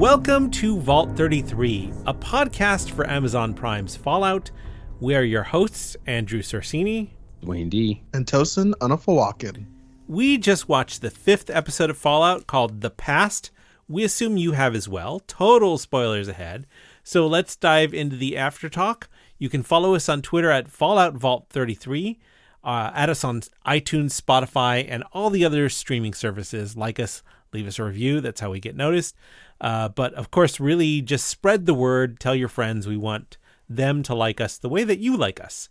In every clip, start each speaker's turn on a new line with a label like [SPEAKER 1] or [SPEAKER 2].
[SPEAKER 1] Welcome to Vault 33, a podcast for Amazon Prime's Fallout. We are your hosts, Andrew Sorsini,
[SPEAKER 2] Wayne D,
[SPEAKER 3] and Tosin Unafawakin.
[SPEAKER 1] We just watched the 5th episode of Fallout called The Past. We assume you have as well. Total spoilers ahead. So let's dive into the after talk. You can follow us on Twitter at Fallout Vault 33. Add us on iTunes, Spotify, and all the other streaming services. Like us, leave us a review. That's how we get noticed. But of course, really just spread the word. Tell your friends. We want them to like us the way that you like us.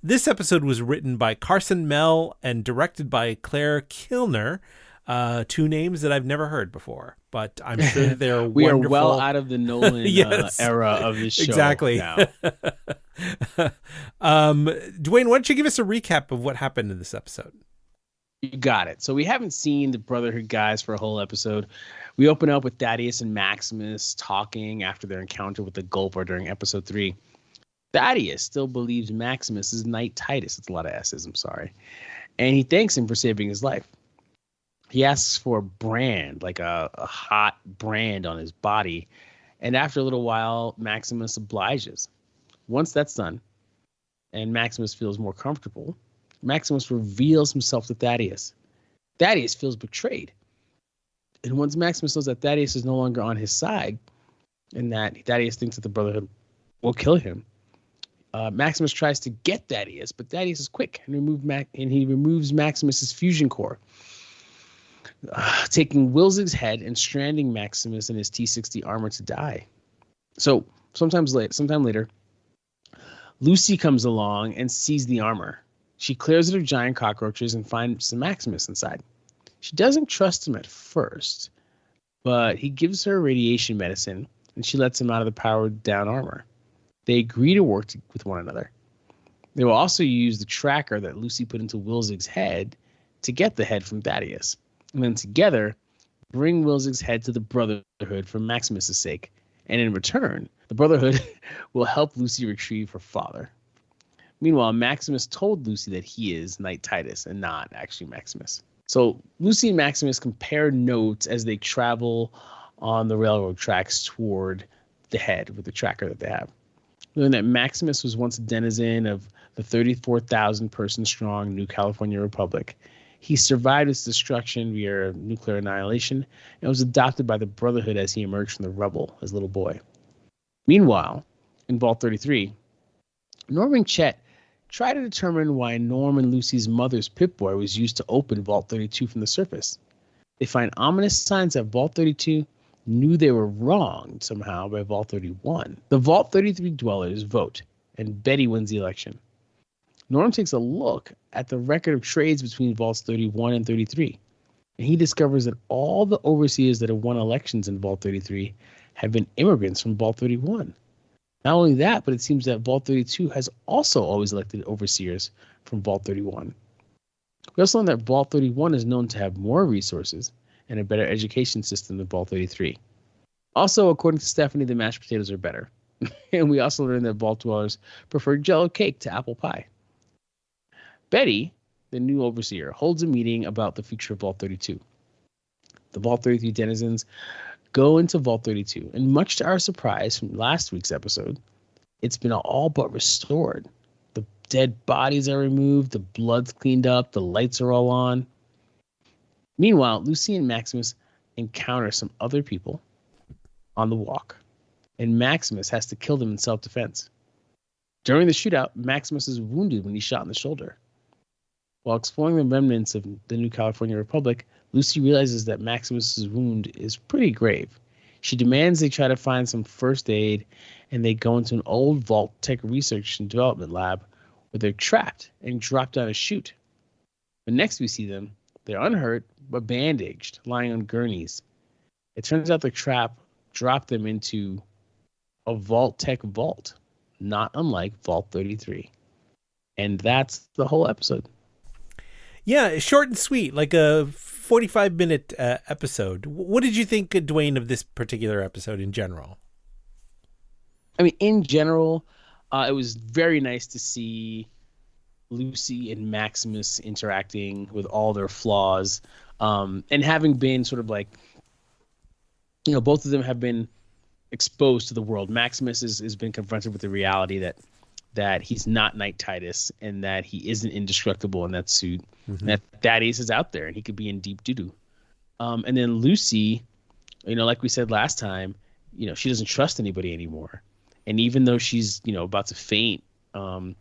[SPEAKER 1] This episode was written by Carson Mell and directed by Claire Kilner. Two names that I've never heard before, but I'm sure they're
[SPEAKER 2] we
[SPEAKER 1] wonderful.
[SPEAKER 2] are well out of the Nolan
[SPEAKER 1] Yes.
[SPEAKER 2] Era of this show.
[SPEAKER 1] Exactly.
[SPEAKER 2] Now.
[SPEAKER 1] Dwayne, why don't you give us a recap of what happened in this episode?
[SPEAKER 2] You got it. So we haven't seen the Brotherhood guys for a whole episode. We open up with Thaddeus and Maximus talking after their encounter with the Gulper during episode 3. Thaddeus still believes Maximus is Knight Titus. It's a lot of S's, I'm sorry. And he thanks him for saving his life. He asks for a brand, like a hot brand on his body. And after a little while, Maximus obliges. Once that's done, and Maximus feels more comfortable, Maximus reveals himself to Thaddeus. Thaddeus feels betrayed. And once Maximus knows that Thaddeus is no longer on his side, and that Thaddeus thinks that the Brotherhood will kill him, Maximus tries to get Thaddeus, but Thaddeus is quick and he removes Maximus's fusion core, taking Wilzig's head and stranding Maximus in his T-60 armor to die. So sometime later, Lucy comes along and sees the armor. She clears it of giant cockroaches and finds Maximus inside. She doesn't trust him at first, but he gives her radiation medicine and she lets him out of the powered down armor. They agree to work with one another. They will also use the tracker that Lucy put into Wilzig's head to get the head from Thaddeus. And then together, bring Wilzig's head to the Brotherhood for Maximus's sake. And in return, the Brotherhood will help Lucy retrieve her father. Meanwhile, Maximus told Lucy that he is Knight Titus and not actually Maximus. So Lucy and Maximus compare notes as they travel on the railroad tracks toward the head with the tracker that they have. Learn that Maximus was once a denizen of the 34,000 person strong New California Republic. He survived its destruction via nuclear annihilation and was adopted by the Brotherhood as he emerged from the rubble as a little boy. Meanwhile, in Vault 33, Norm and Chet try to determine why Norm and Lucy's mother's Pip-Boy was used to open Vault 32 from the surface. They find ominous signs that Vault 32 knew they were wronged somehow by Vault 31. The Vault 33 dwellers vote, and Betty wins the election. Norm takes a look at the record of trades between Vaults 31 and 33, and he discovers that all the overseers that have won elections in Vault 33 have been immigrants from Vault 31. Not only that, but it seems that Vault 32 has also always elected overseers from Vault 31. We also learn that Vault 31 is known to have more resources and a better education system than Vault 33. Also, according to Stephanie, the mashed potatoes are better. And we also learned that Vault dwellers prefer Jell-O cake to apple pie. Betty, the new overseer, holds a meeting about the future of Vault 32. The Vault 33 denizens go into Vault 32, and much to our surprise from last week's episode, it's been all but restored. The dead bodies are removed, the blood's cleaned up, the lights are all on. Meanwhile, Lucy and Maximus encounter some other people on the walk, and Maximus has to kill them in self-defense. During the shootout, Maximus is wounded when he's shot in the shoulder. While exploring the remnants of the New California Republic, Lucy realizes that Maximus's wound is pretty grave. She demands they try to find some first aid, and they go into an old Vault Tech research and development lab where they're trapped and drop down a chute. But next we see them, they're unhurt but bandaged, lying on gurneys. It turns out the trap dropped them into a Vault Tech vault, not unlike Vault 33. And that's the whole episode.
[SPEAKER 1] Yeah, short and sweet, like a 45-minute episode. What did you think, Dwayne, of this particular episode in general?
[SPEAKER 2] I mean, in general, it was very nice to see Lucy and Maximus interacting with all their flaws, and having been sort of like both of them have been exposed to the world. Maximus has been confronted with the reality that he's not Knight Titus and that he isn't indestructible in that suit.
[SPEAKER 1] Mm-hmm.
[SPEAKER 2] And that Thaddeus is out there and he could be in deep doo-doo. And then Lucy, like we said last time, she doesn't trust anybody anymore. And even though she's, about to faint from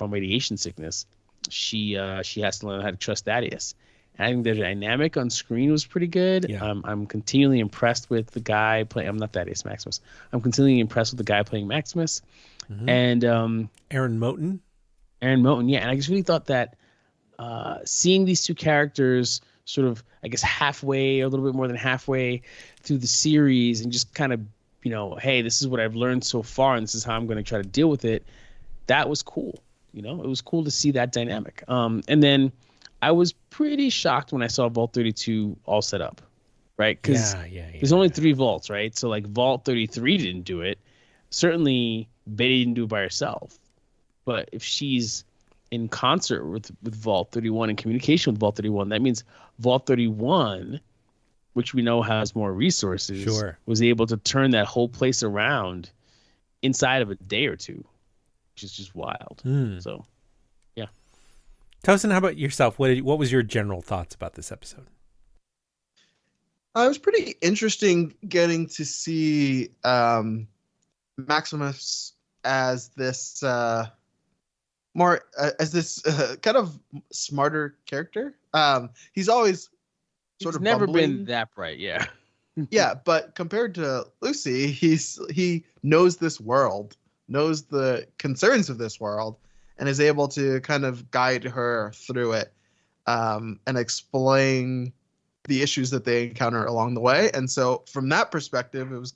[SPEAKER 2] radiation sickness, she has to learn how to trust Thaddeus. And I think their dynamic on screen was pretty good.
[SPEAKER 1] Yeah.
[SPEAKER 2] I'm continually impressed with the guy playing. I'm not Thaddeus, Maximus. I'm continually impressed with the guy playing Maximus.
[SPEAKER 1] Mm-hmm.
[SPEAKER 2] And
[SPEAKER 1] Aaron Moten.
[SPEAKER 2] Yeah. And I just really thought that seeing these two characters sort of, I guess, halfway, or a little bit more than halfway through the series, and just kind of, hey, this is what I've learned so far, and this is how I'm going to try to deal with it. That was cool. It was cool to see that dynamic. And then I was pretty shocked when I saw Vault 32 all set up, right? Because there's only 3 vaults, right? So like Vault 33 didn't do it. Certainly Betty didn't do it by herself. But if she's in concert with Vault 31 and communication with Vault 31, that means Vault 31, which we know has more resources, was able to turn that whole place around inside of a day or two, which is just wild. So, yeah.
[SPEAKER 1] Tosin, how about yourself? What was your general thoughts about this episode?
[SPEAKER 3] It was pretty interesting getting to see Maximus as this kind of smarter character. He's always sort of
[SPEAKER 2] never
[SPEAKER 3] bumbling.
[SPEAKER 2] been that bright, yeah.
[SPEAKER 3] Yeah, but compared to Lucy, he knows this world, knows the concerns of this world, and is able to kind of guide her through it, and explain the issues that they encounter along the way. And so from that perspective, it was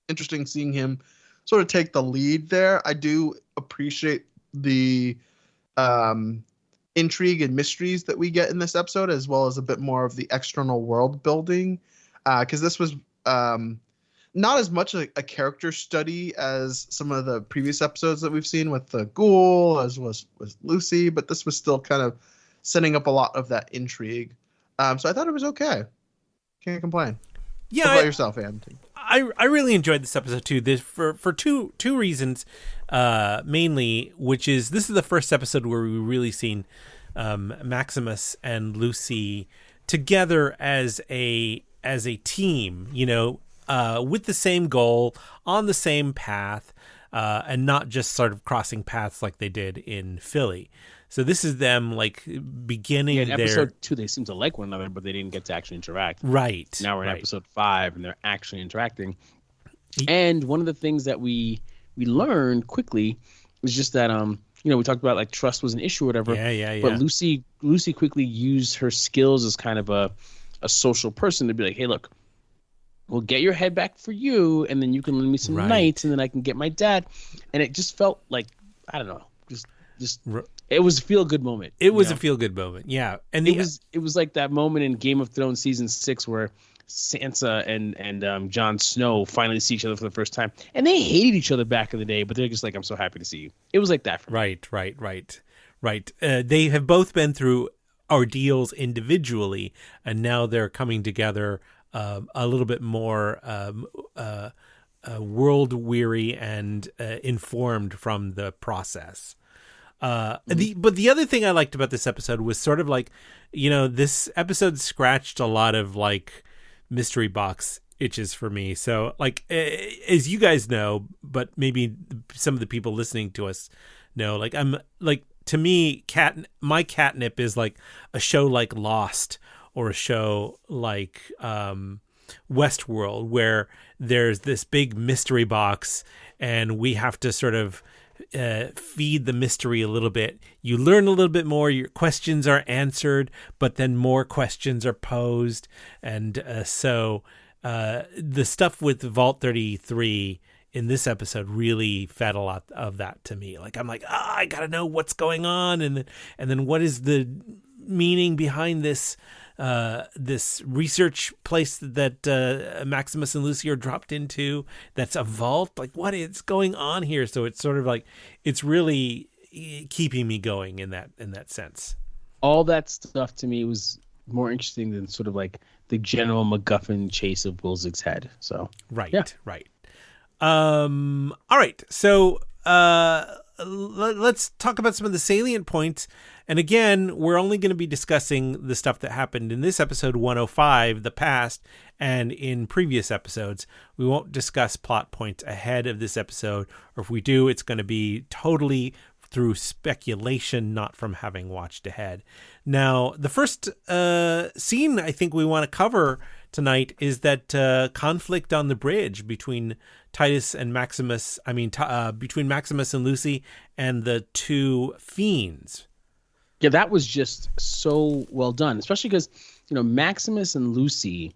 [SPEAKER 3] interesting seeing him sort of take the lead there. I do appreciate the intrigue and mysteries that we get in this episode, as well as a bit more of the external world building, because this was not as much a character study as some of the previous episodes that we've seen with the ghoul, as was Lucy, but this was still kind of setting up a lot of that intrigue. So I thought it was okay. Can't complain.
[SPEAKER 1] Yeah,
[SPEAKER 3] what about yourself, Andy?
[SPEAKER 1] I really enjoyed this episode too. This for two reasons, mainly, which is this is the first episode where we really seen Maximus and Lucy together as a team, with the same goal, on the same path, and not just sort of crossing paths like they did in Philly. So this is them like beginning
[SPEAKER 2] in
[SPEAKER 1] their
[SPEAKER 2] episode 2. They seem to like one another, but they didn't get to actually interact.
[SPEAKER 1] Right.
[SPEAKER 2] Now we're in episode 5, and they're actually interacting. And one of the things that we learned quickly was just that we talked about like trust was an issue or whatever.
[SPEAKER 1] Yeah.
[SPEAKER 2] But Lucy quickly used her skills as kind of a social person to be like, hey, look, we'll get your head back for you, and then you can lend me some knights, and then I can get my dad. And it just felt like, I don't know, just it was a feel-good moment.
[SPEAKER 1] It was a feel-good moment, yeah. And
[SPEAKER 2] it was like that moment in Game of Thrones season 6 where Sansa and Jon Snow finally see each other for the first time, and they hated each other back in the day, but they're just like, I'm so happy to see you. It was like that for me.
[SPEAKER 1] Right. They have both been through ordeals individually, and now they're coming together a little bit more world-weary and informed from the process. But the other thing I liked about this episode was sort of like, this episode scratched a lot of like mystery box itches for me. So like, as you guys know, but maybe some of the people listening to us know, like I'm like, to me, my catnip is like a show like Lost or a show like Westworld, where there's this big mystery box and we have to sort of feed the mystery a little bit. You learn a little bit more, your questions are answered, but then more questions are posed. And so the stuff with Vault 33 in this episode really fed a lot of that to me. Like, I'm like, I gotta know what's going on, and then what is the meaning behind this research place that Maximus and Lucy are dropped into, that's a vault. Like, what is going on here? So it's sort of like, it's really keeping me going in that sense.
[SPEAKER 2] All that stuff to me was more interesting than sort of like the general MacGuffin chase of Wilzig's head. So
[SPEAKER 1] Right,
[SPEAKER 2] yeah.
[SPEAKER 1] right. All right. So let's talk about some of the salient points. And again, we're only going to be discussing the stuff that happened in this episode 105, the past, and in previous episodes. We won't discuss plot points ahead of this episode, or if we do, it's going to be totally through speculation, not from having watched ahead. Now, the first scene I think we want to cover tonight is that conflict on the bridge between Titus and Maximus. Between Maximus and Lucy and the two fiends.
[SPEAKER 2] Yeah, that was just so well done, especially because, Maximus and Lucy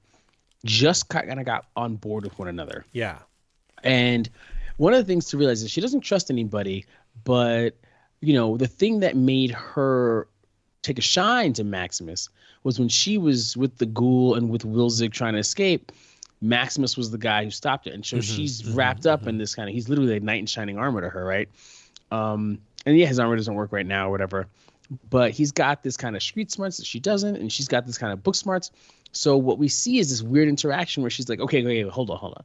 [SPEAKER 2] just kind of got on board with one another.
[SPEAKER 1] Yeah.
[SPEAKER 2] And one of the things to realize is she doesn't trust anybody, but, the thing that made her take a shine to Maximus was when she was with the ghoul and with Wilzig trying to escape. Maximus was the guy who stopped it. And so she's wrapped up in this kind of, he's literally a knight in shining armor to her, right? And yeah, his armor doesn't work right now or whatever. But he's got this kind of street smarts that she doesn't, and she's got this kind of book smarts. So what we see is this weird interaction where she's like, okay, hold on.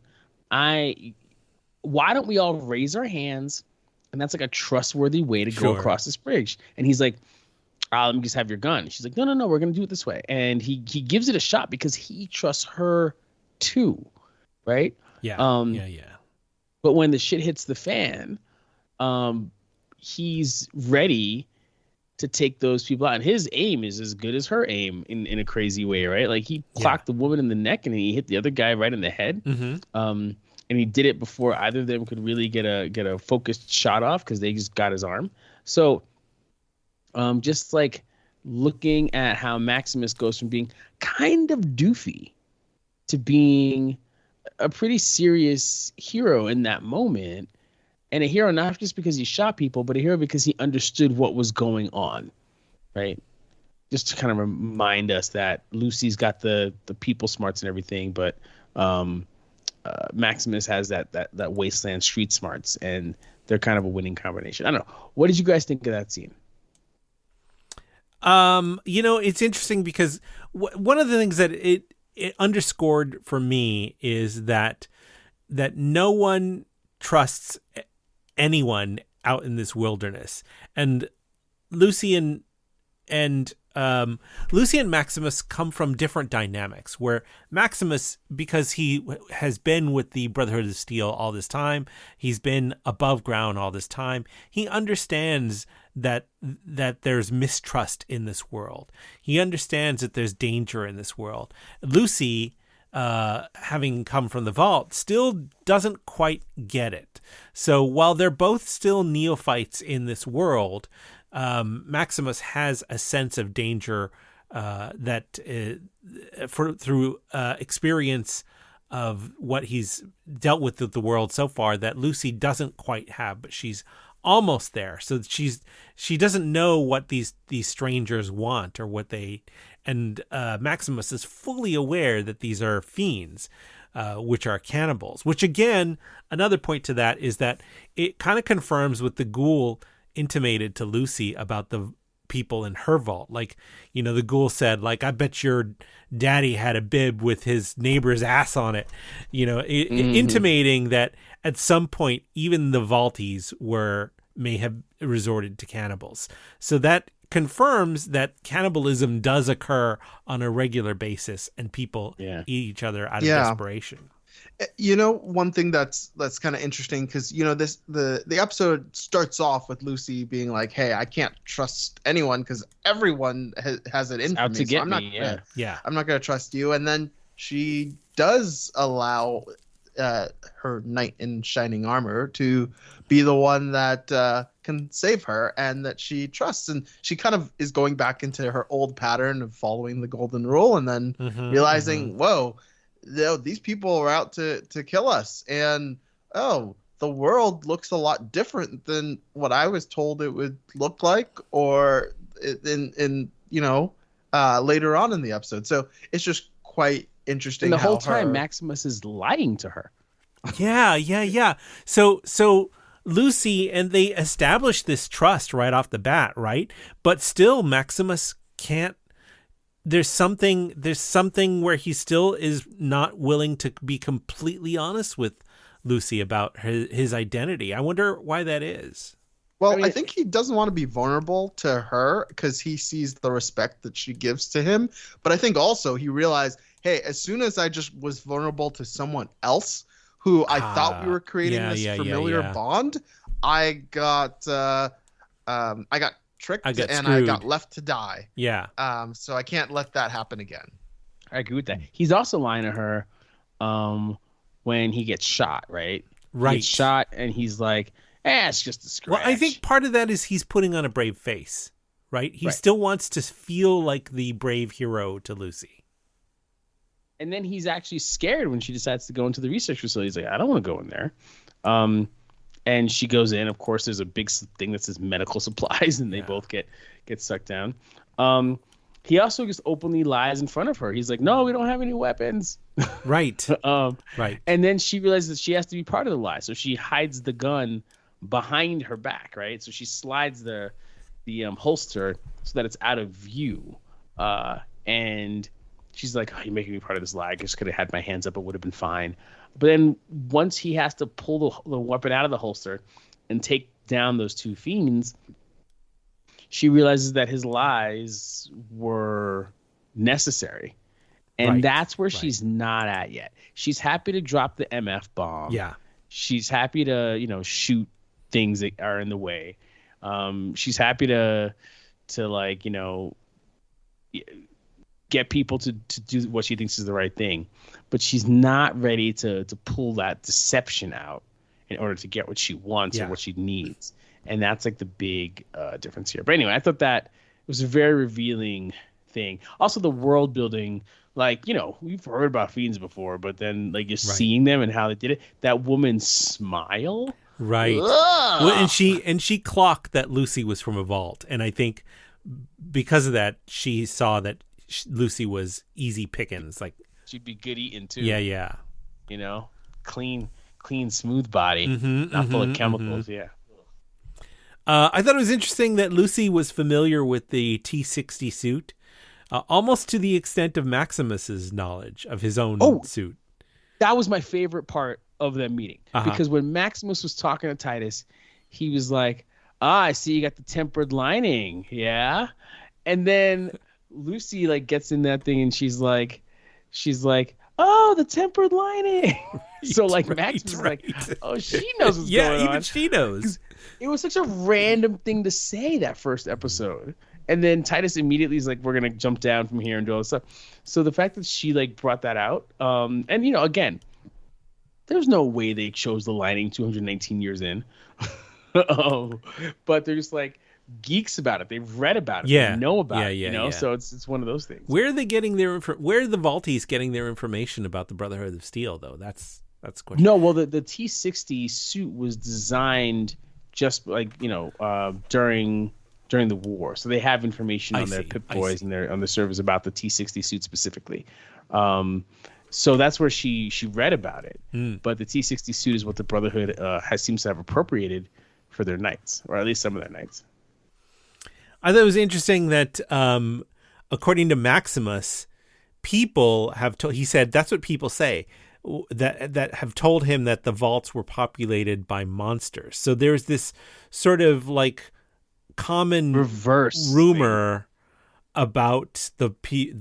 [SPEAKER 2] Why don't we all raise our hands? And that's like a trustworthy way to go across this bridge. And he's like, let me just have your gun. She's like, no, we're going to do it this way. And he gives it a shot because he trusts her too, right?
[SPEAKER 1] Yeah,
[SPEAKER 2] But when the shit hits the fan, he's ready to take those people out. And his aim is as good as her aim in a crazy way, right? Like he clocked the woman in the neck and he hit the other guy right in the head. And he did it before either of them could really get a focused shot off because they just got his arm. So just like looking at how Maximus goes from being kind of doofy to being a pretty serious hero in that moment. And a hero not just because he shot people, but a hero because he understood what was going on, right? Just to kind of remind us that Lucy's got the people smarts and everything, but Maximus has that wasteland street smarts, and they're kind of a winning combination. I don't know. What did you guys think of that scene?
[SPEAKER 1] It's interesting because one of the things that it underscored for me is that no one trusts anyone out in this wilderness, and Lucy and Maximus come from different dynamics, where Maximus, because he has been with the Brotherhood of Steel all this time, he's been above ground all this time, he understands that there's mistrust in this world. He understands that there's danger in this world. Lucy, having come from the vault, still doesn't quite get it. So while they're both still neophytes in this world, Maximus has a sense of danger through experience of what he's dealt with the world so far that Lucy doesn't quite have, but she's almost there. So she doesn't know what these strangers want or what they. And Maximus is fully aware that these are fiends, which are cannibals. Which again, another point to that is that it kind of confirms what the ghoul intimated to Lucy about the people in her vault. Like, the ghoul said, like, I bet your daddy had a bib with his neighbor's ass on it. Intimating that at some point even the vaulties may have resorted to cannibals. So that confirms that cannibalism does occur on a regular basis, and people eat each other out of desperation.
[SPEAKER 3] One thing that's kind of interesting, because the episode starts off with Lucy being like, "Hey, I can't trust anyone because everyone has it in for me. So I'm not going to trust you." And then she does allow her knight in shining armor to be the one that can save her and that she trusts, and she kind of is going back into her old pattern of following the golden rule, and then realizing, whoa, these people are out to kill us, and the world looks a lot different than what I was told it would look like, or in later on in the episode. So it's just quite interesting.
[SPEAKER 2] And the whole time Maximus is lying to her.
[SPEAKER 1] Yeah. So Lucy, and they establish this trust right off the bat, right? But still Maximus can't there's something where he still is not willing to be completely honest with Lucy about his identity. I wonder why that is.
[SPEAKER 3] Well, I think he doesn't want to be vulnerable to her because he sees the respect that she gives to him. But I think also he realized, hey, as soon as I just was vulnerable to someone else who I thought we were creating this familiar bond, I got tricked and
[SPEAKER 1] screwed.
[SPEAKER 3] I got left to die.
[SPEAKER 1] Yeah.
[SPEAKER 3] So I can't let that happen again.
[SPEAKER 2] I agree with that. He's also lying to her when he gets shot, right?
[SPEAKER 1] Right.
[SPEAKER 2] He gets shot and he's like, it's just a scratch.
[SPEAKER 1] Well, I think part of that is he's putting on a brave face, right? He still wants to feel like the brave hero to Lucy.
[SPEAKER 2] And then he's actually scared when she decides to go into the research facility. He's like, I don't want to go in there. And she goes in. Of course, there's a big thing that says medical supplies, and they both get sucked down. He also just openly lies in front of her. He's like, no, we don't have any weapons.
[SPEAKER 1] Right.
[SPEAKER 2] Right. And then she realizes that she has to be part of the lie. So she hides the gun behind her back, right? So she slides the holster so that it's out of view. And she's like, you're making me part of this lie. I just could have had my hands up. It would have been fine. But then once he has to pull the weapon out of the holster and take down those two fiends, she realizes that his lies were necessary. And that's where she's not at yet. She's happy to drop the MF bomb.
[SPEAKER 1] Yeah.
[SPEAKER 2] She's happy to, shoot things that are in the way. She's happy to get people to do what she thinks is the right thing. But she's not ready to pull that deception out in order to get what she wants or what she needs. And that's like the big difference here. But anyway, I thought that was a very revealing thing. Also, the world building, we've heard about fiends before, but then just seeing them and how they did it, that woman's smile.
[SPEAKER 1] Right. Well, and she clocked that Lucy was from a vault. And I think because of that, she saw that Lucy was easy pickings. Like
[SPEAKER 2] she'd be good eating too.
[SPEAKER 1] Yeah.
[SPEAKER 2] Clean, smooth body, not full of chemicals. Yeah.
[SPEAKER 1] I thought it was interesting that Lucy was familiar with the T-60 suit, almost to the extent of Maximus's knowledge of his own suit.
[SPEAKER 2] That was my favorite part of that meeting, because when Maximus was talking to Titus, he was like, I see you got the tempered lining. Yeah. And then Lucy gets in that thing and she's like, oh, the tempered lining. So Maximus is like, oh, she knows what's going on.
[SPEAKER 1] Yeah, even she knows.
[SPEAKER 2] It was such a random thing to say that first episode. And then Titus immediately is like, we're going to jump down from here and do all this stuff. So the fact that she brought that out, and again, there's no way they chose the lining 219 years in. But they're just geeks about it. They've read about it. They know about it. So it's one of those things.
[SPEAKER 1] Where are they getting where are the Vaulties getting their information about the Brotherhood of Steel, though? That's a question.
[SPEAKER 2] No, well, the T-60 suit was designed just during the war, so they have information on their Pip Boys and on the servers about the T-60 suit specifically. So that's where she read about it. But the T-60 suit is what the Brotherhood seems to have appropriated for their knights, or at least some of their knights.
[SPEAKER 1] I thought it was interesting that, according to Maximus, people have told. He said that's what people say that have told him that the vaults were populated by monsters. So there's this sort of common
[SPEAKER 2] reverse
[SPEAKER 1] rumor about the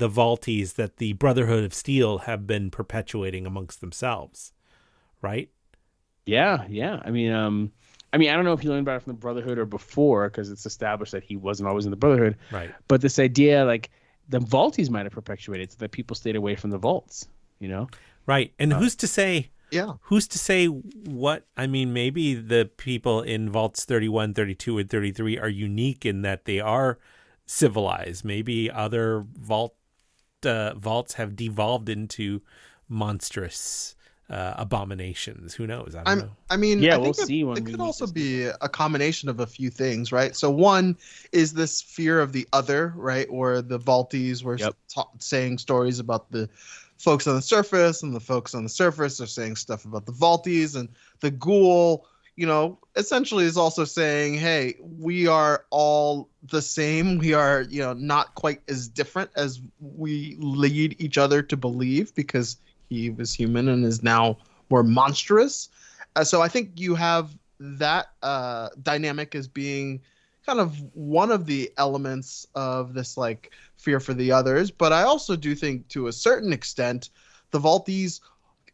[SPEAKER 1] Vaulties that the Brotherhood of Steel have been perpetuating amongst themselves, right?
[SPEAKER 2] Yeah. I mean, I don't know if he learned about it from the Brotherhood or before, because it's established that he wasn't always in the Brotherhood.
[SPEAKER 1] Right.
[SPEAKER 2] But this idea, the Vaulties might have perpetuated so that people stayed away from the vaults,
[SPEAKER 1] Right. And who's to say?
[SPEAKER 3] Yeah.
[SPEAKER 1] Who's to say what? I mean, maybe the people in Vaults 31, 32, and 33 are unique in that they are civilized. Maybe other vaults have devolved into monstrous abominations. Who knows? I don't know.
[SPEAKER 3] I mean,
[SPEAKER 2] yeah,
[SPEAKER 3] I think
[SPEAKER 2] we'll see.
[SPEAKER 3] It could also be a combination of a few things, right? So one is this fear of the other, right? Or the Vaulties were saying stories about the folks on the surface, and the folks on the surface are saying stuff about the Vaulties, and the Ghoul, essentially is also saying, hey, we are all the same. We are, not quite as different as we lead each other to believe, because he was human and is now more monstrous. So I think you have that dynamic as being kind of one of the elements of this like fear for the others. But I also do think, to a certain extent, the Valties,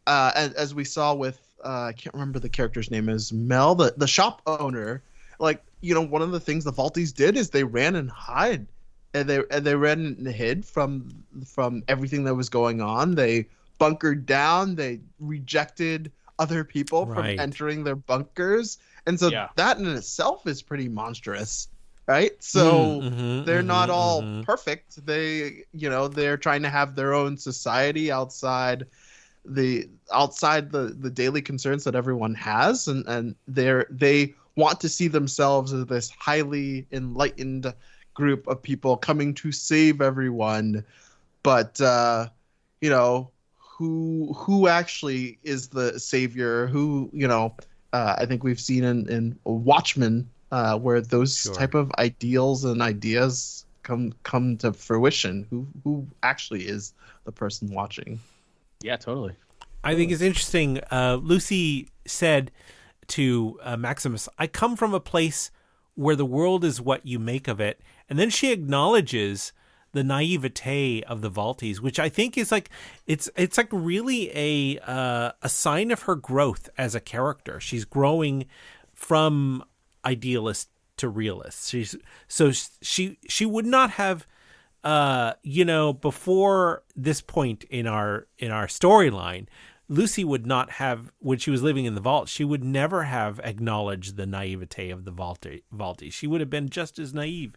[SPEAKER 3] as we saw with I can't remember the character's name, is Mel, the shop owner. Like, one of the things the Valties did is they ran and hid, and they ran and hid from everything that was going on. They bunkered down. They rejected other people from entering their bunkers, and so that in itself is pretty monstrous, right? So they're not all perfect. They, they're trying to have their own society outside the daily concerns that everyone has, and they want to see themselves as this highly enlightened group of people coming to save everyone. But who actually is the savior? Who, I think we've seen in Watchmen, where those type of ideals and ideas come to fruition. Who actually is the person watching?
[SPEAKER 2] Yeah, totally.
[SPEAKER 1] I think it's interesting. Lucy said to Maximus, I come from a place where the world is what you make of it. And then she acknowledges the naivete of the Valties, which I think is like, it's like really a sign of her growth as a character. She's growing from idealist to realist. She would not have, before this point in our storyline, Lucy would not have, when she was living in the vault, she would never have acknowledged the naivete of the Valties. She would have been just as naive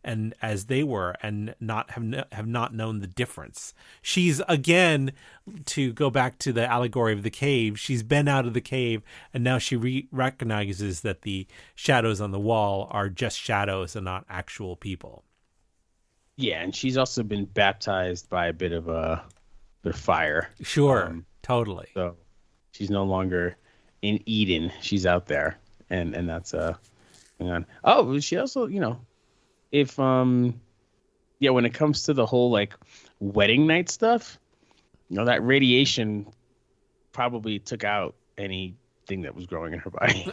[SPEAKER 1] and as they were, and not have not known the difference. She's, again, to go back to the allegory of the cave, she's been out of the cave, and now she recognizes that the shadows on the wall are just shadows and not actual people.
[SPEAKER 2] Yeah, and she's also been baptized by a bit of fire.
[SPEAKER 1] Sure, totally.
[SPEAKER 2] So she's no longer in Eden. She's out there, and that's going on. Oh, she also, if when it comes to the whole like wedding night stuff, that radiation probably took out anything that was growing in her body.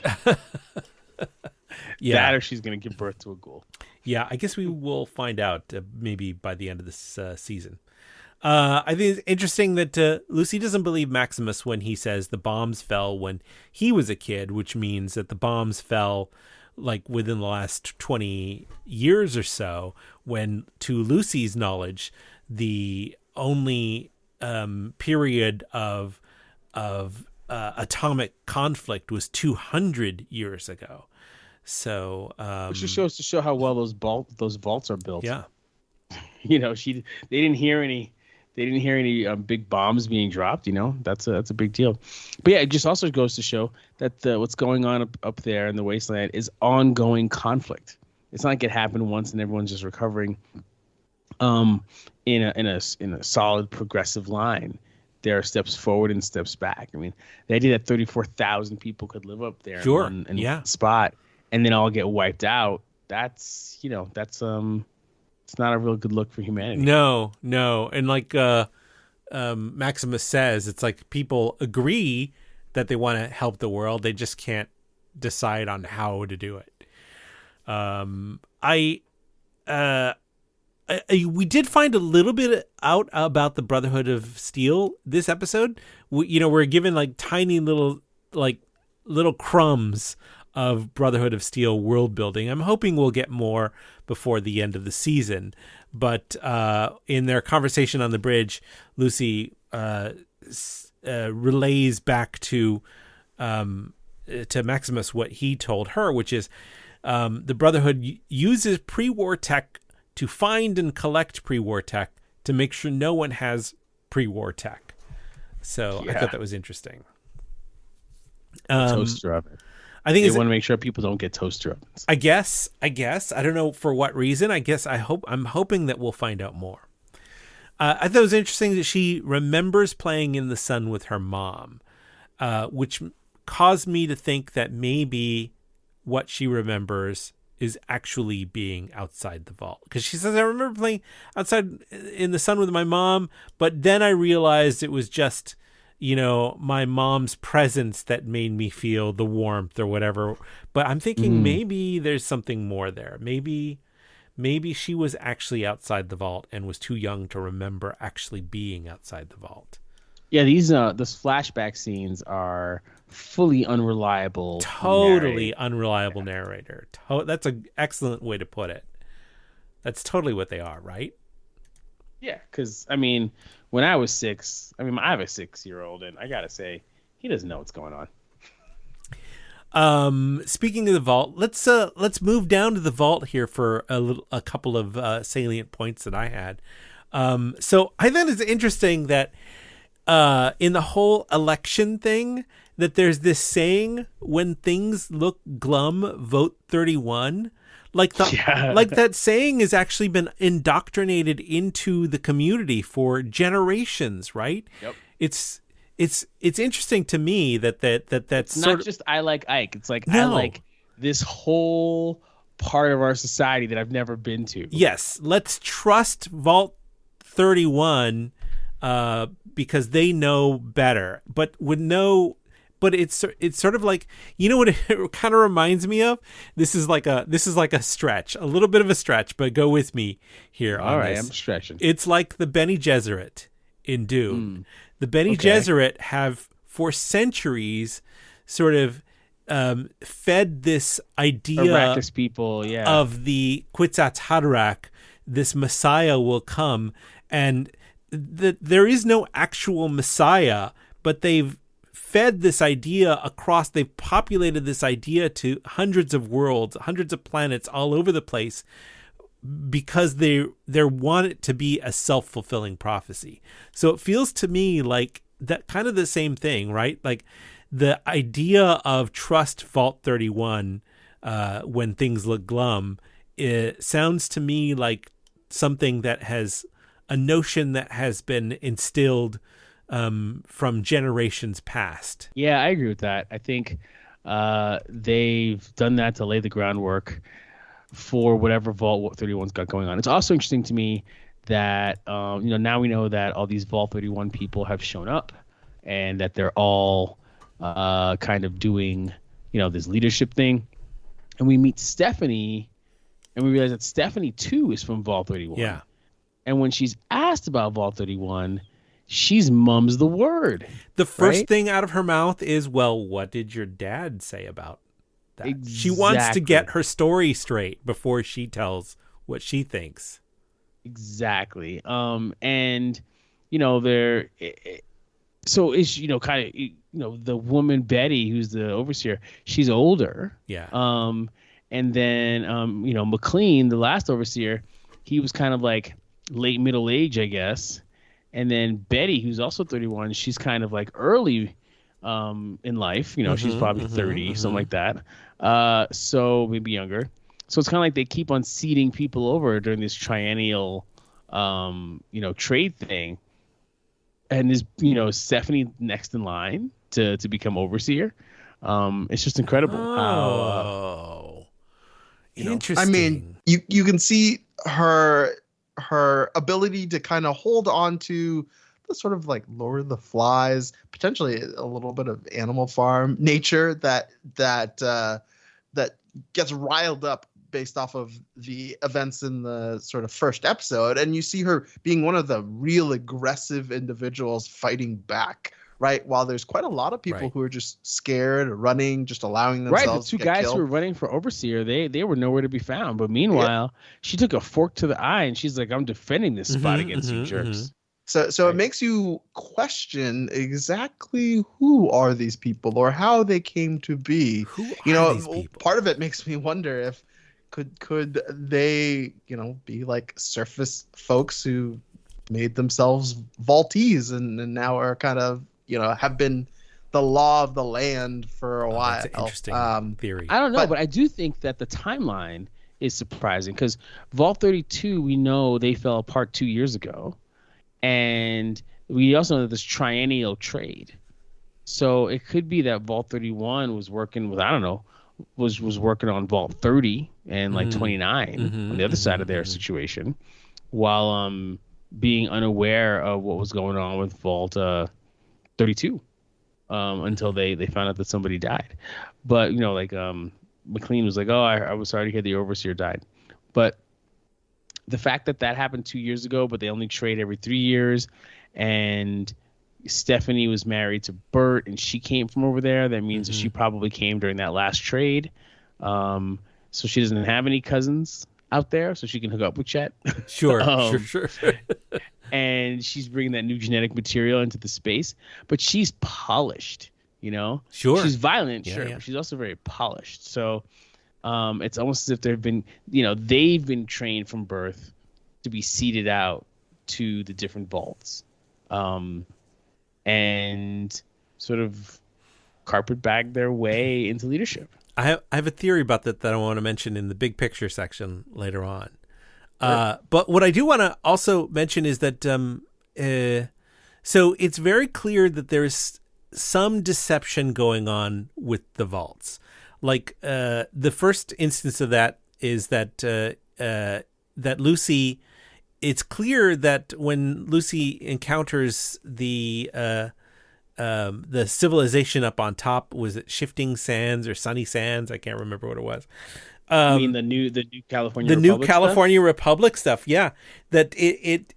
[SPEAKER 1] Yeah,
[SPEAKER 2] that or she's going to give birth to a ghoul.
[SPEAKER 1] Yeah, I guess we will find out maybe by the end of this season. I think it's interesting that Lucy doesn't believe Maximus when he says the bombs fell when he was a kid, which means that the bombs fell like within the last 20 years or so, when, to Lucy's knowledge, the only period of atomic conflict was 200 years ago. So,
[SPEAKER 2] which just shows to show how well those vaults are built.
[SPEAKER 1] Yeah,
[SPEAKER 2] they didn't hear any big bombs being dropped. That's a big deal. But yeah, it just also goes to show that what's going on up there in the wasteland is ongoing conflict. It's not like it happened once and everyone's just recovering in a solid progressive line. There are steps forward and steps back. I mean, the idea that 34,000 people could live up there in one spot and then all get wiped out, that's it's not a real good look for humanity.
[SPEAKER 1] No. And like Maximus says, it's like people agree that they want to help the world. They just can't decide on how to do it. We did find a little bit out about the Brotherhood of Steel this episode. We're given like tiny little crumbs of Brotherhood of Steel world building. I'm hoping we'll get more before the end of the season. But in their conversation on the bridge, Lucy relays back to Maximus what he told her, which is the Brotherhood uses pre-war tech to find and collect pre-war tech to make sure no one has pre-war tech. So I thought that was interesting.
[SPEAKER 2] Toaster oven.
[SPEAKER 1] I think
[SPEAKER 2] they want to make sure people don't get toaster ovens.
[SPEAKER 1] I guess. I don't know for what reason. I'm hoping that we'll find out more. I thought it was interesting that she remembers playing in the sun with her mom, which caused me to think that maybe what she remembers is actually being outside the vault. Because she says, I remember playing outside in the sun with my mom, but then I realized it was just, my mom's presence that made me feel the warmth or whatever. But I'm thinking maybe there's something more there. Maybe she was actually outside the vault and was too young to remember actually being outside the vault.
[SPEAKER 2] Yeah, those flashback scenes are fully unreliable.
[SPEAKER 1] Totally unreliable narrator. That's an excellent way to put it. That's totally what they are, right?
[SPEAKER 2] Yeah, because, when I was 6, I have a 6-year-old, and I got to say, he doesn't know what's going on.
[SPEAKER 1] Speaking of the vault, let's move down to the vault here for a couple of salient points that I had. So I thought it's interesting that in the whole election thing, that there's this saying, when things look glum, vote 31. Like that saying has actually been indoctrinated into the community for generations, right?
[SPEAKER 2] Yep.
[SPEAKER 1] It's interesting to me that's
[SPEAKER 2] it's not just I like Ike. It's like, no. I like this whole part of our society that I've never been to.
[SPEAKER 1] Yes, let's trust Vault 31 because they know better. But it's sort of like, what it kind of reminds me of? This is like a stretch, a little bit of a stretch, but go with me here.
[SPEAKER 2] All right, I'm stretching.
[SPEAKER 1] It's like the Bene Gesserit in Dune. The Bene Gesserit have for centuries sort of fed this idea
[SPEAKER 2] Arrakis people,
[SPEAKER 1] of the Kwisatz Haderach, this Messiah will come, and there is no actual Messiah, but they've fed this idea across, they've populated this idea to hundreds of worlds, hundreds of planets all over the place, because they want it to be a self-fulfilling prophecy. So it feels to me like that kind of the same thing, right? Like the idea of trust Vault 31 when things look glum, it sounds to me like something that has a notion that has been instilled from generations past.
[SPEAKER 2] Yeah, I agree with that. I think they've done that to lay the groundwork for whatever Vault 31's got going on. It's also interesting to me that now we know that all these Vault 31 people have shown up, and that they're all kind of doing this leadership thing. And we meet Stephanie, and we realize that Stephanie too is from Vault 31.
[SPEAKER 1] Yeah.
[SPEAKER 2] And when she's asked about Vault 31, she's mums the word.
[SPEAKER 1] The first thing out of her mouth is, well, what did your dad say about that?
[SPEAKER 2] Exactly.
[SPEAKER 1] She wants to get her story straight before she tells what she thinks.
[SPEAKER 2] Exactly. And there, so is kind of the woman Betty, who's the overseer, she's older.
[SPEAKER 1] Yeah.
[SPEAKER 2] And then McLean, the last overseer, he was kind of like late middle age, I guess. And then Betty, who's also 31, she's kind of like early in life. She's probably 30, something like that. So maybe younger. So it's kind of like they keep on seeding people over during this triennial, trade thing. And is Stephanie next in line to become overseer? It's just incredible how.
[SPEAKER 1] Interesting.
[SPEAKER 3] I mean, you can see her ability to kind of hold on to the sort of like Lord of the Flies, potentially a little bit of Animal Farm nature that gets riled up based off of the events in the sort of first episode. And you see her being one of the real aggressive individuals fighting back, right? While there's quite a lot of people who are just scared or running, just allowing themselves
[SPEAKER 2] the two guys who were running for overseer, they were nowhere to be found. But meanwhile, she took a fork to the eye and she's like, I'm defending this spot against you jerks.
[SPEAKER 3] So it makes you question exactly who are these people or how they came to be.
[SPEAKER 1] Who are these people?
[SPEAKER 3] Part of it makes me wonder if could they, be like surface folks who made themselves vaultees and now are kind of, have been the law of the land for a while.
[SPEAKER 1] That's an interesting theory.
[SPEAKER 2] I don't know, but I do think that the timeline is surprising because Vault 32, we know they fell apart 2 years ago. And we also know this triennial trade. So it could be that Vault 31 was working with, I don't know, was working on Vault 30 and like 29 on the other side of their situation, while being unaware of what was going on with Vault 32 until they found out that somebody died. But like McLean was like, "Oh, I was sorry to hear the overseer died," but the fact that happened 2 years ago, but they only trade every 3 years, and Stephanie was married to Bert, and she came from over there. That means that she probably came during that last trade. So she doesn't have any cousins out there, so she can hook up with Chet.
[SPEAKER 1] Sure.
[SPEAKER 2] And she's bringing that new genetic material into the space, but she's polished, Sure. She's violent, sure, but she's also very polished. So it's almost as if they've been trained from birth to be seeded out to the different vaults. And sort of carpetbag their way into leadership. I
[SPEAKER 1] have a theory about that I want to mention in the big picture section later on. Sure. But what I do want to also mention is that so it's very clear that there's some deception going on with the vaults. Like the first instance of that is that that Lucy. It's clear that when Lucy encounters the civilization up on top, was it Shifting Sands or Sunny Sands? I can't remember what it was.
[SPEAKER 2] You mean the new California
[SPEAKER 1] the
[SPEAKER 2] Republic
[SPEAKER 1] new California Republic stuff? Yeah, that its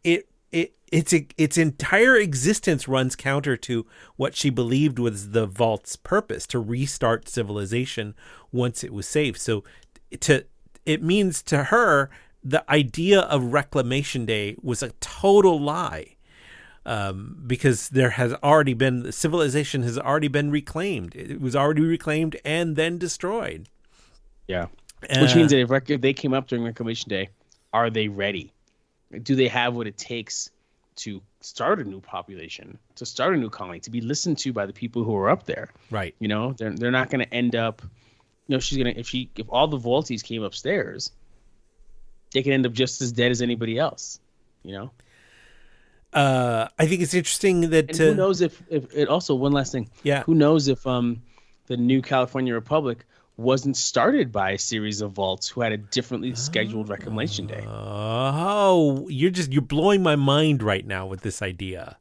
[SPEAKER 1] entire existence runs counter to what she believed was the vault's purpose, to restart civilization once it was safe. So it means to her, the idea of Reclamation Day was a total lie, because civilization has already been reclaimed. It was already reclaimed and then destroyed.
[SPEAKER 2] Yeah, which means that if they came up during Reclamation Day, are they ready? Do they have what it takes to start a new population, to start a new colony, to be listened to by the people who are up there? Right. They're not going to end up. She's gonna if all the Vaulties came upstairs, they can end up just as dead as anybody else,
[SPEAKER 1] I think it's interesting that...
[SPEAKER 2] And who knows if it also, one last thing. Yeah. Who knows if the new California Republic wasn't started by a series of vaults who had a differently scheduled Reclamation Day.
[SPEAKER 1] Oh, you're blowing my mind right now with this idea.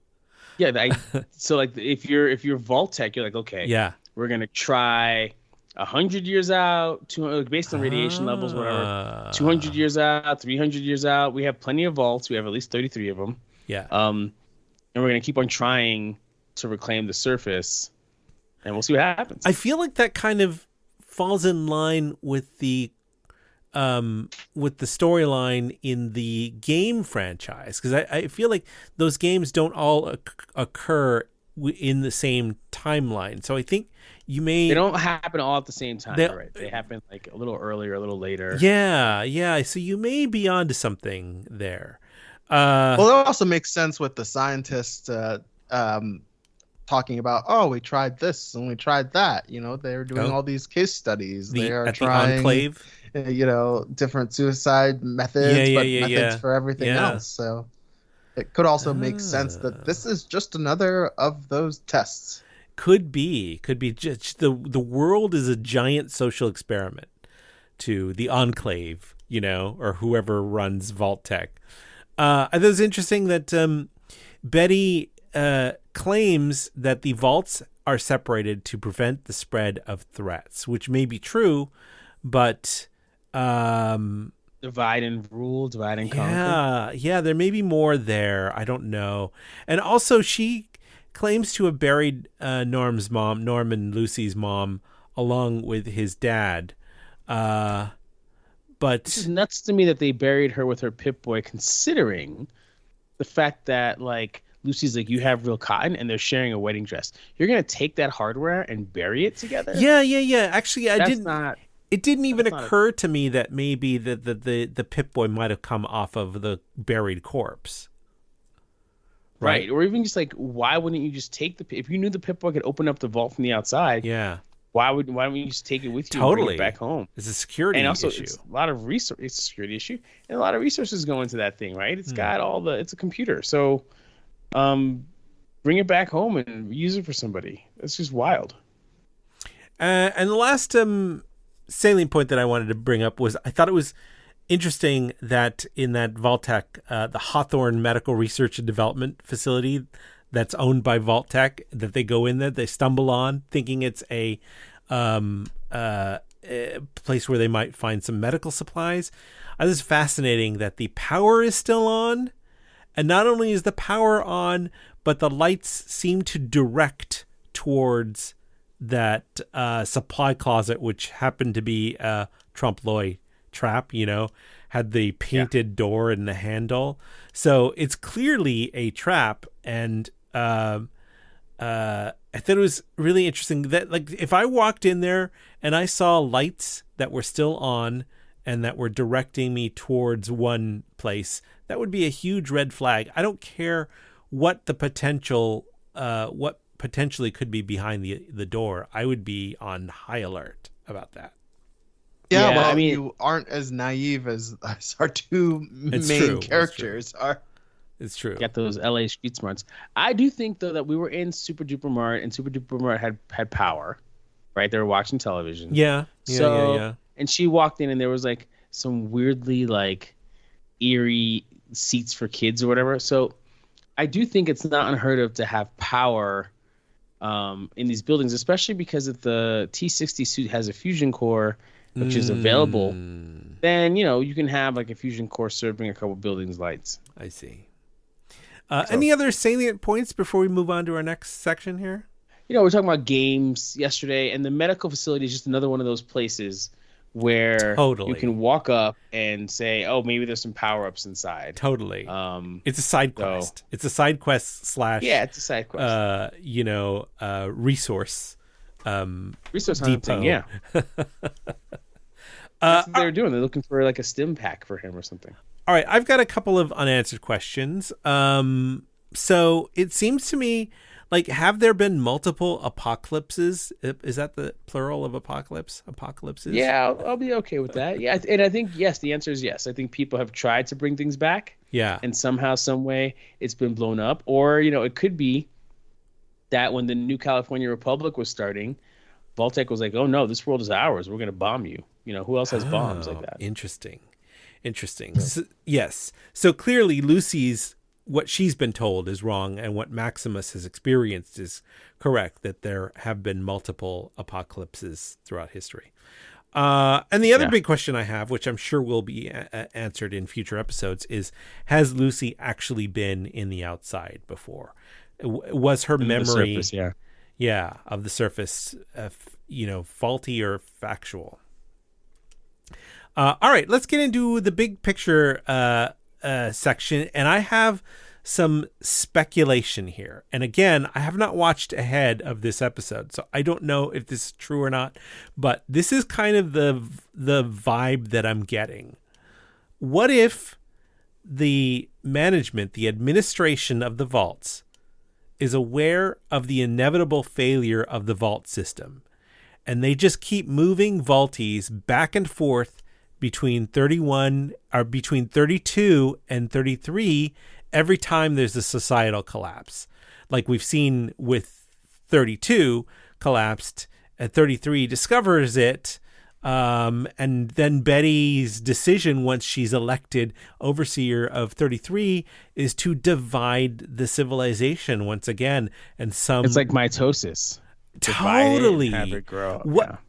[SPEAKER 2] Yeah. So like if you're Vault Tech, you're like, okay, yeah, we're going to try 100 years out, 200, based on radiation levels, whatever. 200 years out, 300 years out. We have plenty of vaults. We have at least 33 of them. Yeah. And we're going to keep on trying to reclaim the surface, and we'll see what happens.
[SPEAKER 1] I feel like that kind of falls in line with the storyline in the game franchise, because I feel like those games don't all occur in the same timeline. So I think they
[SPEAKER 2] don't happen all at the same time, right? They happen like a little earlier, a little later.
[SPEAKER 1] Yeah. So you may be onto something there.
[SPEAKER 3] Well, it also makes sense with the scientists talking about, we tried this and we tried that. They're doing all these case studies. They are trying
[SPEAKER 1] the Enclave,
[SPEAKER 3] different suicide methods, methods for everything else. So it could also make sense that this is just another of those tests.
[SPEAKER 1] Could be just the world is a giant social experiment to the Enclave, or whoever runs Vault Tech. I thought it was interesting that Betty claims that the vaults are separated to prevent the spread of threats, which may be true, but
[SPEAKER 2] divide and rule, divide and conquer.
[SPEAKER 1] Yeah, there may be more there. I don't know. And also, she claims to have buried Norm and Lucy's mom, along with his dad. But
[SPEAKER 2] it's nuts to me that they buried her with her Pip-Boy, considering the fact that like Lucy's like, you have real cotton, and they're sharing a wedding dress. You're gonna take that hardware and bury it together?
[SPEAKER 1] Yeah. Actually, it didn't even occur to me that maybe the Pip-Boy might have come off of the buried corpse.
[SPEAKER 2] Right. Or even just like, why wouldn't you just take if you knew the Pip-Boy could open up the vault from the outside? Yeah. Why don't you just take it with you and bring it back home?
[SPEAKER 1] It's a security issue. And also,
[SPEAKER 2] it's a lot of it's a security issue, and a lot of resources go into that thing, right? It's got it's a computer. So, bring it back home and use it for somebody. That's just wild.
[SPEAKER 1] And the last salient point that I wanted to bring up was I thought it was interesting that in that Vault-Tec, the Hawthorne Medical Research and Development Facility that's owned by Vault-Tec, that they go in there, they stumble on thinking it's a place where they might find some medical supplies. This is fascinating that the power is still on. And not only is the power on, but the lights seem to direct towards that supply closet, which happened to be a trompe-l'oeil trap, had the painted door and the handle. So it's clearly a trap. And I thought it was really interesting that, like, if I walked in there and I saw lights that were still on and that were directing me towards one place, that would be a huge red flag. I don't care what the what potentially could be behind the door. I would be on high alert about that.
[SPEAKER 3] Yeah, well, I mean, you aren't as naive as our two main characters are.
[SPEAKER 1] It's true.
[SPEAKER 2] Got those LA street smarts. I do think, though, that we were in Super Duper Mart, and Super Duper Mart had power, right? They were watching television.
[SPEAKER 1] Yeah.
[SPEAKER 2] And she walked in, and there was like some weirdly like eerie seats for kids or whatever. So I do think it's not unheard of to have power in these buildings, especially because if the T60 suit has a fusion core, which is available, then you can have like a fusion core serving a couple buildings lights.
[SPEAKER 1] I see. Any other salient points before we move on to our next section here?
[SPEAKER 2] We're talking about games yesterday, and the medical facility is just another one of those places where you can walk up and say, oh, maybe there's some power-ups inside.
[SPEAKER 1] Totally. It's a side quest. It's a side quest slash...
[SPEAKER 2] Yeah, it's a side quest.
[SPEAKER 1] Resource.
[SPEAKER 2] Resource hunting, yeah. That's what they were doing. They're looking for like a stim pack for him or something.
[SPEAKER 1] All right, I've got a couple of unanswered questions. So it seems to me like, have there been multiple apocalypses? Is that the plural of apocalypse? Apocalypses?
[SPEAKER 2] Yeah, I'll be okay with that. Yeah, and I think, yes, the answer is yes. I think people have tried to bring things back.
[SPEAKER 1] Yeah.
[SPEAKER 2] And somehow, some way, it's been blown up. Or, it could be that when the new California Republic was starting, Vault-Tec was like, oh, no, this world is ours. We're going to bomb you. Who else has bombs like that?
[SPEAKER 1] Interesting. So, yes. So clearly what she's been told is wrong, and what Maximus has experienced is correct, that there have been multiple apocalypses throughout history. And the other big question I have, which I'm sure will be answered in future episodes, is, has Lucy actually been in the outside before? Was her memory
[SPEAKER 2] the surface,
[SPEAKER 1] of the surface faulty or factual? All right, let's get into the big picture section, and I have some speculation here. And again, I have not watched ahead of this episode, so I don't know if this is true or not, but this is kind of the vibe that I'm getting. What if the management, the administration of the vaults, is aware of the inevitable failure of the vault system, and they just keep moving vaulties back and forth between 32 and 33 every time there's a societal collapse, like we've seen with 32 collapsed, and 33 discovers it, and then Betty's decision once she's elected overseer of 33 is to divide the civilization once again, and it's
[SPEAKER 2] like mitosis.
[SPEAKER 1] Totally.
[SPEAKER 2] Have it grow.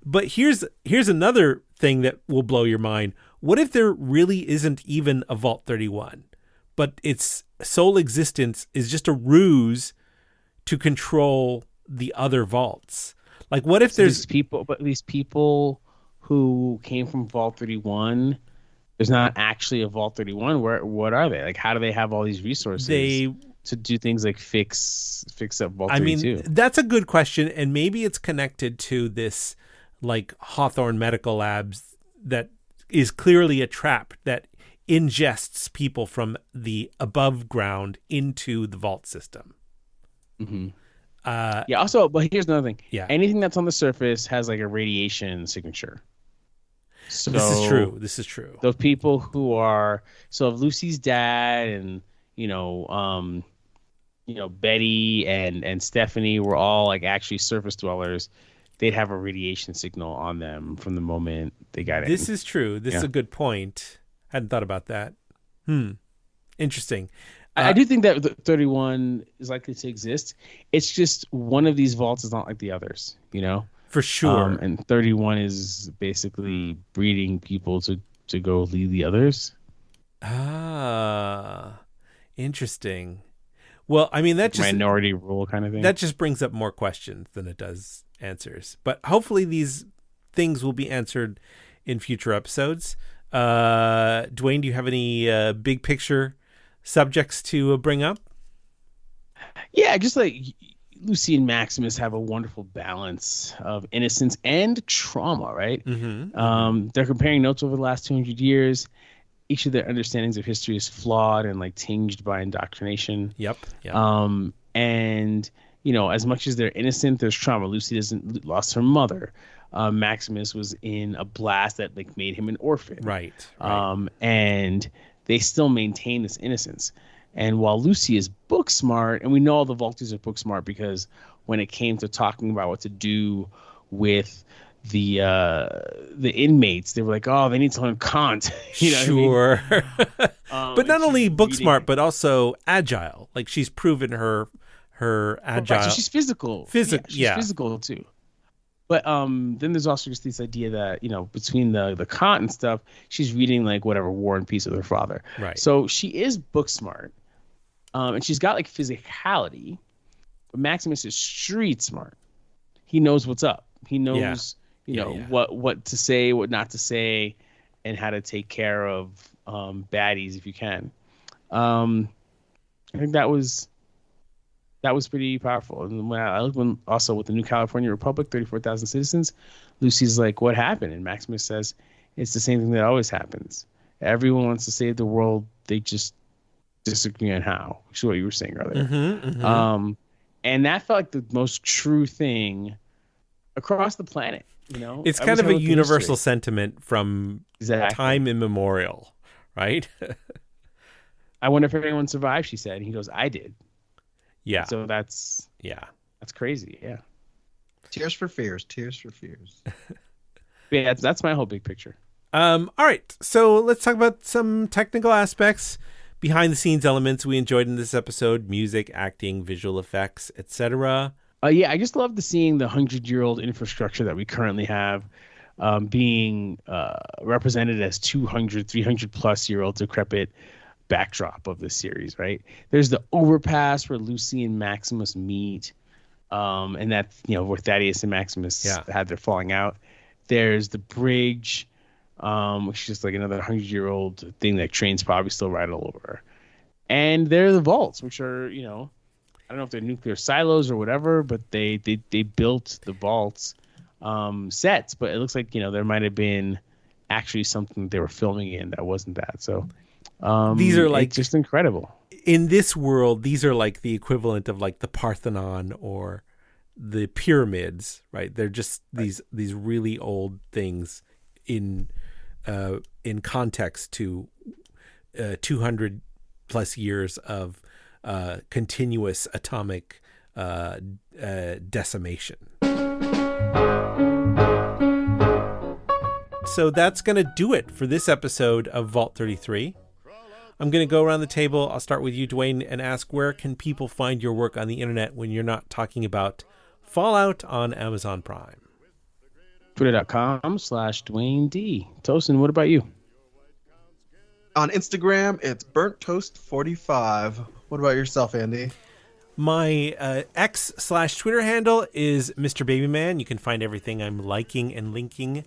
[SPEAKER 1] But here's another thing that will blow your mind. What if there really isn't even a Vault 31, but its sole existence is just a ruse to control the other vaults? Like, what if there's
[SPEAKER 2] these people who came from Vault 31? There's not actually a Vault 31. What are they? Like, how do they have all these resources to do things like fix up Vault 32?
[SPEAKER 1] I mean, that's a good question, and maybe it's connected to this, like, Hawthorne Medical Labs that is clearly a trap that ingests people from the above ground into the vault system.
[SPEAKER 2] Mm-hmm. Also, but here's another thing.
[SPEAKER 1] Yeah.
[SPEAKER 2] Anything that's on the surface has like a radiation signature. So
[SPEAKER 1] This is true.
[SPEAKER 2] Those people who are, so if Lucy's dad and Betty and Stephanie were all like actually surface dwellers, they'd have a radiation signal on them from the moment they got in.
[SPEAKER 1] This is true. This is a good point. Hadn't thought about that. Interesting.
[SPEAKER 2] I do think that 31 is likely to exist. It's just one of these vaults is not like the others,
[SPEAKER 1] For sure.
[SPEAKER 2] And 31 is basically breeding people to go lead the others.
[SPEAKER 1] Ah, interesting. Well, I mean, that just
[SPEAKER 2] minority rule kind of thing.
[SPEAKER 1] That just brings up more questions than it does answers. But hopefully these things will be answered in future episodes. Dwayne, do you have any big picture subjects to bring up?
[SPEAKER 2] Yeah, just like Lucy and Maximus have a wonderful balance of innocence and trauma, right?
[SPEAKER 1] Mm-hmm.
[SPEAKER 2] They're comparing notes over the last 200 years. Each of their understandings of history is flawed and like tinged by indoctrination.
[SPEAKER 1] Yep.
[SPEAKER 2] And as much as they're innocent, there's trauma. Lucy lost her mother. Maximus was in a blast that like made him an orphan.
[SPEAKER 1] Right.
[SPEAKER 2] And they still maintain this innocence. And while Lucy is book smart, and we know all the Vaulties are book smart because when it came to talking about what to do with the inmates, they were like, oh, they need to learn Kant.
[SPEAKER 1] Sure.
[SPEAKER 2] What I mean?
[SPEAKER 1] But not only book smart, but also agile. Like she's proven her agile.
[SPEAKER 2] Right, so she's physical. She's physical too. But then there's also just this idea that between the Kant and stuff, she's reading like whatever War and Peace with her father.
[SPEAKER 1] Right.
[SPEAKER 2] So she is book smart, and she's got like physicality. But Maximus is street smart. He knows what's up. He knows what to say, what not to say, and how to take care of baddies if you can. I think that was pretty powerful. And when I looked also with the New California Republic, 34,000 citizens, Lucy's like, what happened? And Maximus says, it's the same thing that always happens. Everyone wants to save the world. They just disagree on how, which is what you were saying earlier.
[SPEAKER 1] Mm-hmm.
[SPEAKER 2] And that felt like the most true thing across the planet.
[SPEAKER 1] It's kind of a universal sentiment from time immemorial, right?
[SPEAKER 2] I wonder if anyone survived, she said. And he goes, I did.
[SPEAKER 1] Yeah.
[SPEAKER 2] So that's crazy. Yeah.
[SPEAKER 3] Tears for fears.
[SPEAKER 2] Yeah, that's my whole big picture.
[SPEAKER 1] All right. So let's talk about some technical aspects, behind the scenes elements we enjoyed in this episode: music, acting, visual effects, etc.
[SPEAKER 2] Yeah, I just love seeing the 100-year-old infrastructure that we currently have being represented as 200, 300-plus-year-old decrepit backdrop of the series, right? There's the overpass where Lucy and Maximus meet, and that, where Thaddeus and Maximus had their falling out. There's the bridge, which is just like another 100-year-old thing that trains probably still ride all over. And there are the vaults, which are, I don't know if they're nuclear silos or whatever, but they built the vaults sets, but it looks like there might have been actually something they were filming in that wasn't that. So
[SPEAKER 1] these are like
[SPEAKER 2] just incredible.
[SPEAKER 1] In this world, these are like the equivalent of like the Parthenon or the pyramids, right? They're just these really old things in context to 200 plus years of continuous atomic decimation. So that's going to do it for this episode of Vault 33. I'm going to go around the table. I'll start with you, Dwayne, and ask, where can people find your work on the internet when you're not talking about Fallout on Amazon Prime?
[SPEAKER 2] Twitter.com/Dwayne D. Tosin, what about you?
[SPEAKER 3] On Instagram, it's BurntToast45. What about yourself, Andy?
[SPEAKER 1] My X/Twitter handle is Mr. Babyman. You can find everything I'm liking and linking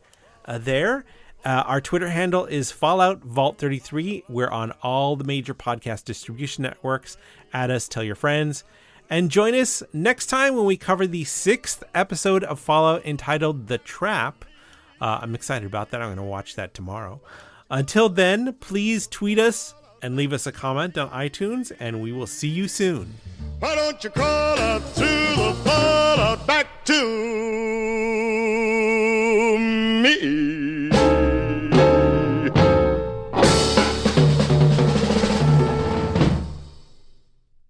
[SPEAKER 1] there. Our Twitter handle is Fallout Vault 33. We're on all the major podcast distribution networks. Add us, tell your friends, and join us next time when we cover the 6th episode of Fallout entitled The Trap. I'm excited about that. I'm going to watch that tomorrow. Until then, please tweet us and leave us a comment on iTunes, and we will see you soon.
[SPEAKER 4] Why don't you crawl out to the Fallout back to